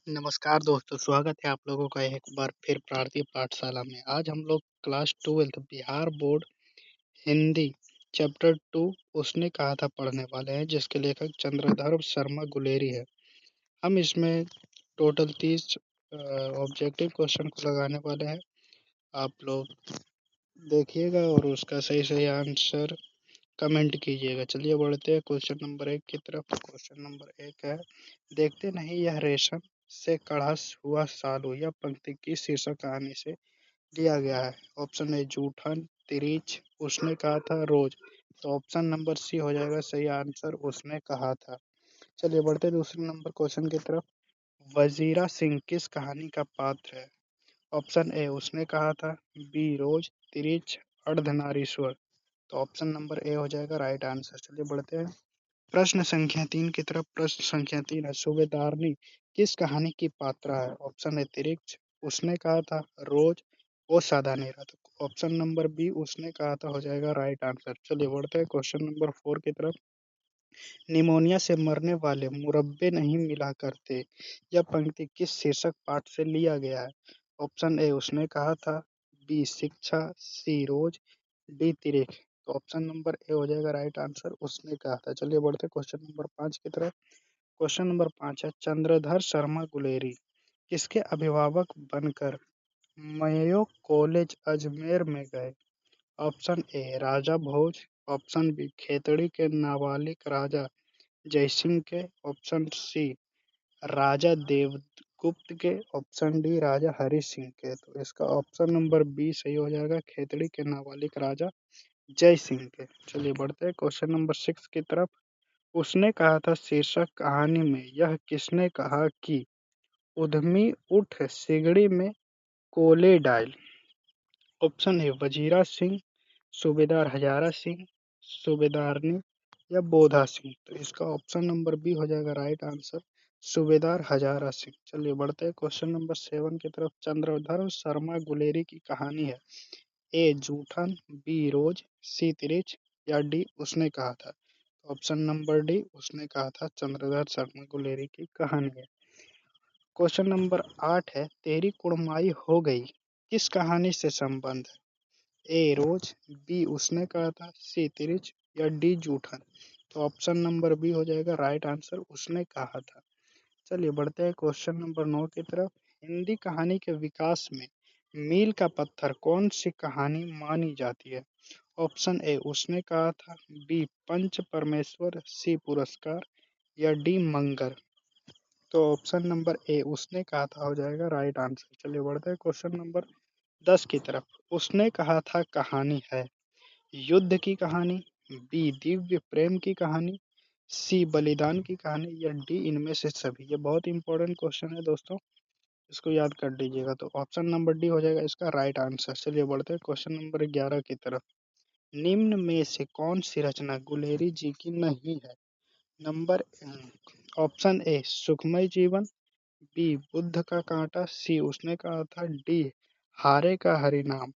नमस्कार दोस्तों, स्वागत है आप लोगों का एक बार फिर भारतीय पाठशाला में। आज हम लोग class 12 Bihar board Hindi chapter 2 उसने कहा था पढ़ने वाले हैं, जिसके लेखक चंद्रधर शर्मा गुलेरी है। हम इसमें टोटल 30 ऑब्जेक्टिव क्वेश्चन को लगाने वाले हैं। आप लोग देखिएगा और उसका सही सही आंसर कमेंट कीजिएगा। चलिए बढ़ते हैं क्वेश्चन नंबर 1 की तरफ। क्वेश्चन नंबर 1 है, देखते नहीं यह रेशम से कढ़ा हुआ सालू। यह पंक्ति की शीर्षक कहानी से लिया गया है? ऑप्शन ए जूठन, तिरिच, उसने कहा था, रोज। तो ऑप्शन नंबर सी हो जाएगा सही आंसर, उसने कहा था। चलिए बढ़ते दूसरे नंबर क्वेश्चन की तरफ। वजीरा सिंह किस कहानी का पात्र है? ऑप्शन ए उसने कहा था, बी रोज, तिरिच, अर्धनारीश्वर। तो ऑप्शन नंबर ए हो जाएगा राइट आंसर। चलिए बढ़ते हैं प्रश्न संख्या 3 की तरफ। प्रश्न संख्या 3 है, सूबेदारनी किस कहानी की पात्रा है? ऑप्शन ए तिरिच, उसने कहा था, रोज, वो सादा नहीं रहा। तो ऑप्शन नंबर बी उसने कहा था हो जाएगा राइट आंसर। चलिए बढ़ते हैं क्वेश्चन नंबर 4 की तरफ। निमोनिया से मरने वाले मुरब्बे नहीं मिला करते। यह पंक्ति किस शीर्षक पाठ से लिया गया है? ऑप्शन ए उसने कहा था, बी शिक्षा, सी रोज, डी तिरेक। तो ऑप्शन नंबर ए हो जाएगा राइट आंसर, उसने कहा था। चलिए बढ़ते क्वेश्चन नंबर 5 की तरफ। क्वेश्चन नंबर 5 है, चंद्रधर शर्मा गुलेरी किसके अभिभावक बनकर मयो कॉलेज अजमेर में गए? ऑप्शन ए राजा भोज, ऑप्शन बी खेतड़ी के नाबालिग राजा जयसिंह के, ऑप्शन सी राजा देवगुप्त के, ऑप्शन डी राजा हरि सिंह के। तो इसका ऑप्शन नंबर बी सही हो जाएगा, खेतड़ी के नाबालिग राजा जय सिंह के। चलिए बढ़ते हैं क्वेश्चन नंबर 6 की तरफ। उसने कहा था शीर्षक कहानी में यह किसने कहा कि उद्यमी उठ सिगड़ी में कोले डाल? ऑप्शन ए वजीरा सिंह, सूबेदार हजारा सिंह, सूबेदारनी या बोधा सिंह। तो इसका ऑप्शन नंबर बी हो जाएगा राइट आंसर, सूबेदार हजारा सिंह। चलिए बढ़ते हैं क्वेश्चन नंबर 7 की तरफ। चंद्रधर शर्मा गुलेरी की कहानी है, ए जूठन, बी रोज, सी तिरिच या डी उसने कहा था। ऑप्शन नंबर डी उसने कहा था, चंद्रधर शर्मा गुलेरी की कहानी है। क्वेश्चन नंबर 8 है, तेरी कुड़माई हो गई किस कहानी से संबंध है? ए रोज, बी उसने कहा था, सी तिरिच या डी जूठन। तो ऑप्शन नंबर बी हो जाएगा राइट आंसर, उसने कहा था। चलिए बढ़ते हैं क्वेश्चन नंबर 9 की तरफ। हिंदी कहानी के विकास में मील का पत्थर कौन सी कहानी मानी जाती है? ऑप्शन ए उसने कहा था, बी पंच परमेश्वर, सी पुरस्कार या डी मंगर। तो ऑप्शन नंबर ए उसने कहा था हो जाएगा राइट आंसर। चलिए बढ़ते हैं क्वेश्चन नंबर 10 की तरफ। उसने कहा था कहानी है, युद्ध की कहानी, बी दिव्य प्रेम की कहानी, सी बलिदान की कहानी या डी इनमें से सभी। ये बहुत इंपॉर्टेंट क्वेश्चन है दोस्तों, इसको याद कर लीजिएगा। तो ऑप्शन नंबर डी हो जाएगा इसका राइट आंसर। चलिए बढ़ते हैं क्वेश्चन नंबर 11 की तरफ। निम्न में से कौन सी रचना गुलेरी जी की नहीं है? नंबर ऑप्शन ए सुखमय जीवन, बी बुद्ध का कांटा, सी उसने कहा था, डी हारे का हरिनाम।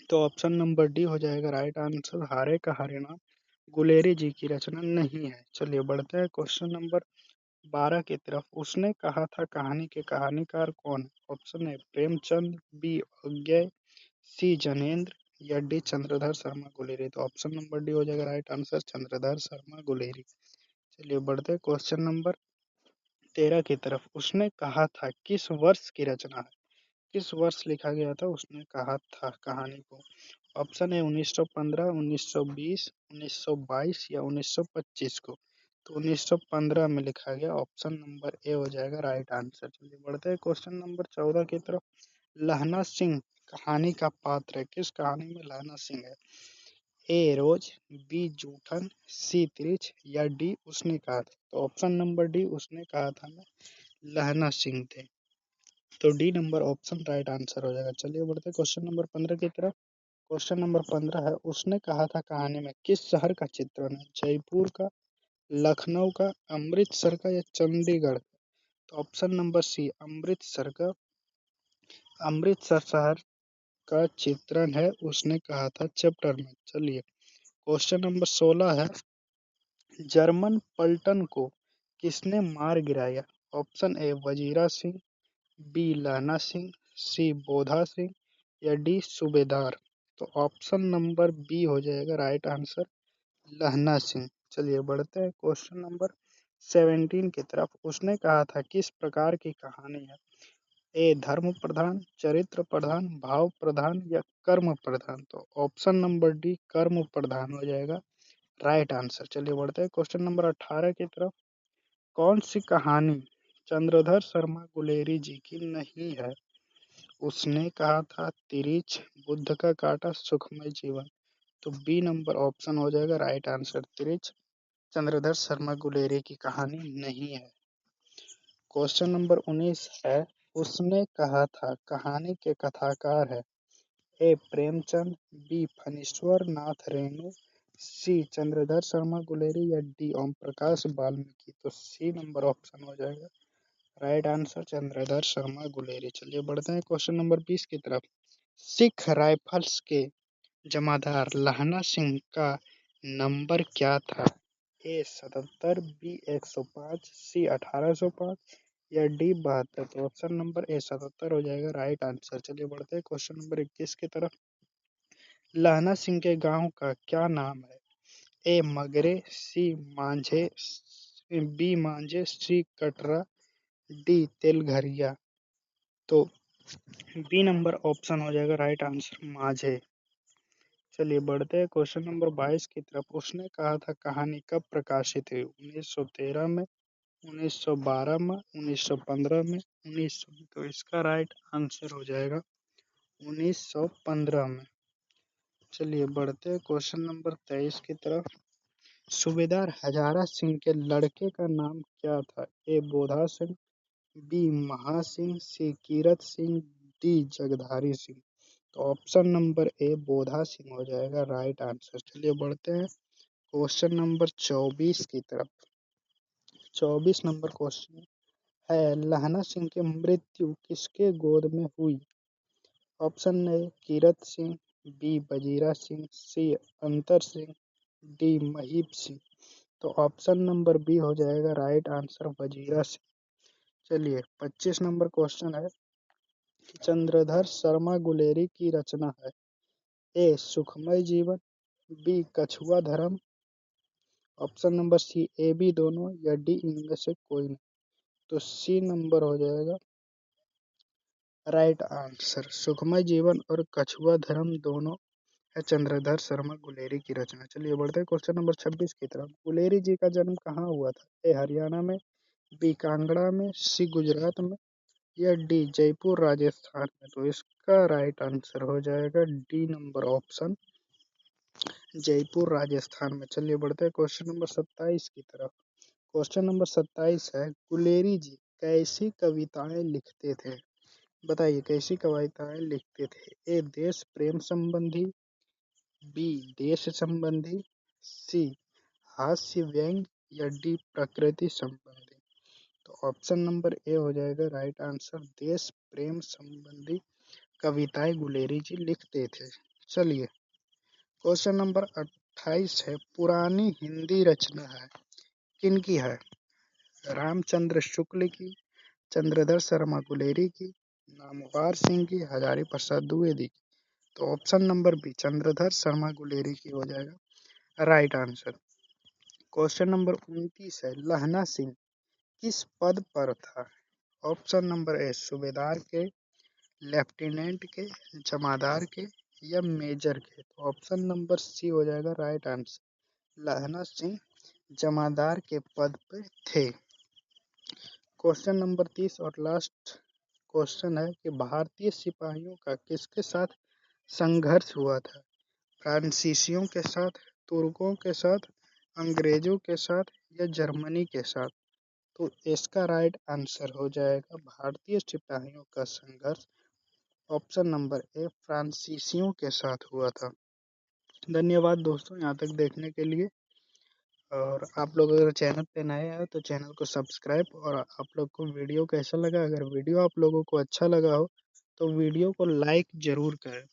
तो ऑप्शन नंबर डी हो जाएगा राइट आंसर, हारे का हरिनाम गुलेरी जी की रचना नहीं है। चलिए बढ़ते हैं क्वेश्चन नंबर 12 की तरफ। उसने कहा था कहानी के कहानीकार कौन है? Option a Premchand, b Agyeya, c Jainendra या डी चंद्रधर शर्मा गुलेरी। तो ऑप्शन नंबर डी हो जाएगा राइट आंसर, चंद्रधर शर्मा गुलेरी। चलिए बढ़ते हैं क्वेश्चन नंबर 13 की तरफ। उसने कहा था किस वर्ष की रचना है? किस वर्ष लिखा गया था उसने कहा था कहानी को? ऑप्शन है 1915, 1920, 1922 या 1925 को। तो 1915 में लिखा गया, ऑप्शन नंबर ए हो जाएगा राइट आंसर। चलिए बढ़ते हैं क्वेश्चन नंबर 14 की तरफ। लहना सिंह कहानी का पात्र है, किस कहानी में लहना सिंह है? ए रोज, बी जूठन, सी त्रिच या डी उसने कहा था। तो ऑप्शन नंबर डी उसने कहा था में लहना सिंह थे। तो D number option right answer हो जाएगा। चलिए बढ़ते हैं क्वेश्चन नंबर 15 की तरफ। क्वेश्चन नंबर 15 है, उसने कहा था कहानी में किस शहर का चित्रण है? जयपुर का, लखनऊ का, अमृतसर का या चंडीगढ़ का? तो ऑप्शन नंबर सी अमृतसर का, अमृतसर शहर का चित्रण है उसने कहा था चैप्टर में। चलिए क्वेश्चन नंबर 16 है, जर्मन पलटन को किसने मार गिराया? Option A Wazira Singh, B Lahna Singh, सी बोधा सिंह या डी सूबेदार। तो ऑप्शन नंबर बी हो जाएगा राइट आंसर, लहना सिंह। चलिए बढ़ते हैं क्वेश्चन नंबर 17 की तरफ। उसने कहा था किस प्रकार की कहानी है? ए धर्म प्रधान, चरित्र प्रधान, भाव प्रधान या कर्म प्रधान। तो ऑप्शन नंबर डी कर्म प्रधान हो जाएगा राइट आंसर। चलिए बढ़ते हैं क्वेश्चन नंबर 18 की तरफ। कौन सी कहानी चंद्रधर शर्मा गुलेरी जी की नहीं है? उसने कहा था, तिरिच, बुद्ध का कांटा, सुखमय जीवन। तो बी नंबर ऑप्शन हो जाएगा राइट आंसर, तिरिच चंद्रधर शर्मा गुलेरी की कहानी नहीं है। क्वेश्चन नंबर 19 है, उसने कहा था कहानी के कथाकार है? ए प्रेमचंद, बी फणीश्वर नाथ रेणु, सी चंद्रधर शर्मा गुलेरी या डी ओम प्रकाश वाल्मीकि। तो सी नंबर ऑप्शन हो जाएगा राइट आंसर, चंद्रधर शर्मा गुलेरी। चलिए बढ़ते हैं क्वेश्चन नंबर 20 की तरफ। सिख राइफल्स के जमादार लहना सिंह का नंबर क्या था? ए 77, बी 105, सी 1805 या डी 72। तो ऑप्शन नंबर ए 77 हो जाएगा राइट आंसर। चलिए बढ़ते हैं क्वेश्चन नंबर 21 की तरफ। लहना सिंह के गांव का क्या नाम है? ए मगरे, सी मांझे, बी मांझे, सी कटरा, डी तेलघरिया। तो बी नंबर ऑप्शन हो जाएगा राइट आंसर, माझे। चलिए बढ़ते हैं क्वेश्चन नंबर 22 की तरफ। उसने कहा था कहानी कब प्रकाशित हुई? 1913 में, 1912 में, 1915 में, 1900 में। तो इसका राइट आंसर हो जाएगा 1915 में। चलिए बढ़ते हैं क्वेश्चन नंबर 23 की तरफ। सूबेदार हजारा सिंह के लड़के का नाम क्या था? ए बोधा सिंह, बी महासिंह, सी कीरत सिंह, डी जगधारी सिंह। तो ऑप्शन नंबर ए बोधा सिंह हो जाएगा राइट आंसर। चलिए बढ़ते हैं क्वेश्चन नंबर 24 की तरफ। 24 नंबर क्वेश्चन है, लहना सिंह की मृत्यु किसके गोद में हुई? Option a Kirat Singh, b Wazira Singh, c Antar Singh, D Mahip Singh. तो ऑप्शन नंबर बी हो जाएगा राइट आंसर, वजीरा सिंह। चलिए 25 नंबर क्वेश्चन है, चंद्रधर शर्मा गुलेरी की रचना है? ए सुखमय जीवन, बी कछुआ धर्म, option number C A B दोनों या डी इनमें से कोई नहीं। तो सी नंबर हो जाएगा राइट आंसर, सुखमय जीवन और कछुआ धर्म दोनों है चंद्रधर शर्मा गुलेरी की रचना। चलिए बढ़ते हैं क्वेश्चन नंबर 26 की तरफ। गुलेरी जी का जन्म कहाँ हुआ था? ए हरियाणा में, बी कांगड़ा में, सी गुजरात में या डी जयपुर राजस्थान में। तो इसका राइट आंसर हो जाएगा D number option, Jaipur Rajasthan में। चलिए बढ़ते हैं क्वेश्चन नंबर 27 की तरफ। क्वेश्चन नंबर 27 है, गुलेरी जी कैसी कविताएं लिखते थे? बताइए कैसी कविताएं लिखते थे? ए देश प्रेम संबंधी, बी देश संबंधी, सी हास्य व्यंग या डी प्रकृति संबंधी। तो ऑप्शन नंबर ए हो जाएगा राइट आंसर, देश प्रेम संबंधी कविताएं गुलेरी जी लिखते थे। चलिए क्वेश्चन नंबर 28 है, पुरानी हिंदी रचना है किनकी है? रामचंद्र शुक्ल की, चंद्रधर शर्मा गुलेरी की, नामवर सिंह की, हजारी प्रसाद द्विवेदी की। तो option number B Chandradhar Sharma Guleri की हो जाएगा राइट आंसर। क्वेश्चन नंबर 29 है, लहना सिंह किस पद पर था? ऑप्शन नंबर ए सूबेदार के, लेफ्टिनेंट के, जमादार के या मेजर के। तो ऑप्शन नंबर सी हो जाएगा राइट आंसर, लहना सिंह जमादार के पद पे थे। क्वेश्चन नंबर 30 और लास्ट क्वेश्चन है कि भारतीय सिपाहियों का किसके साथ संघर्ष हुआ था? फ्रांसीसियों के साथ, तुर्कों के साथ, अंग्रेजों के साथ या जर्मनी के साथ। तो इसका राइट आंसर हो जाएगा भारतीय सिपाहियों का संघर्ष ऑप्शन नंबर ए फ्रांसीसियों के साथ हुआ था। धन्यवाद दोस्तों यहाँ तक देखने के लिए। और आप लोग अगर चैनल पे नए हैं तो चैनल को सब्सक्राइब, और आप लोग को वीडियो कैसा लगा, अगर वीडियो आप लोगों को अच्छा लगा हो तो वीडियो को लाइक ज़रूर करें,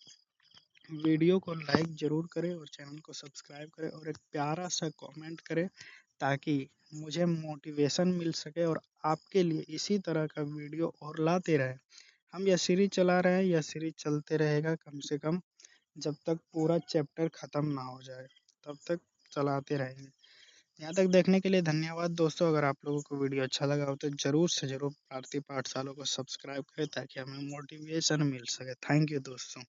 वीडियो को लाइक ज़रूर करें और चैनल को सब्सक्राइब करें और एक प्यारा सा कमेंट करें ताकि मुझे मोटिवेशन मिल सके और आपके लिए इसी तरह का वीडियो और लाते रहें। हम यह सीरीज चला रहे हैं, यह सीरीज चलते रहेगा कम से कम जब तक पूरा चैप्टर ख़त्म ना हो जाए, तब तक चलाते रहेंगे। यहाँ तक देखने के लिए धन्यवाद दोस्तों। अगर आप लोगों को वीडियो अच्छा लगा हो तो ज़रूर से ज़रूर भारतीय पाठशाला को सब्सक्राइब करें ताकि हमें मोटिवेशन मिल सके। थैंक यू दोस्तों।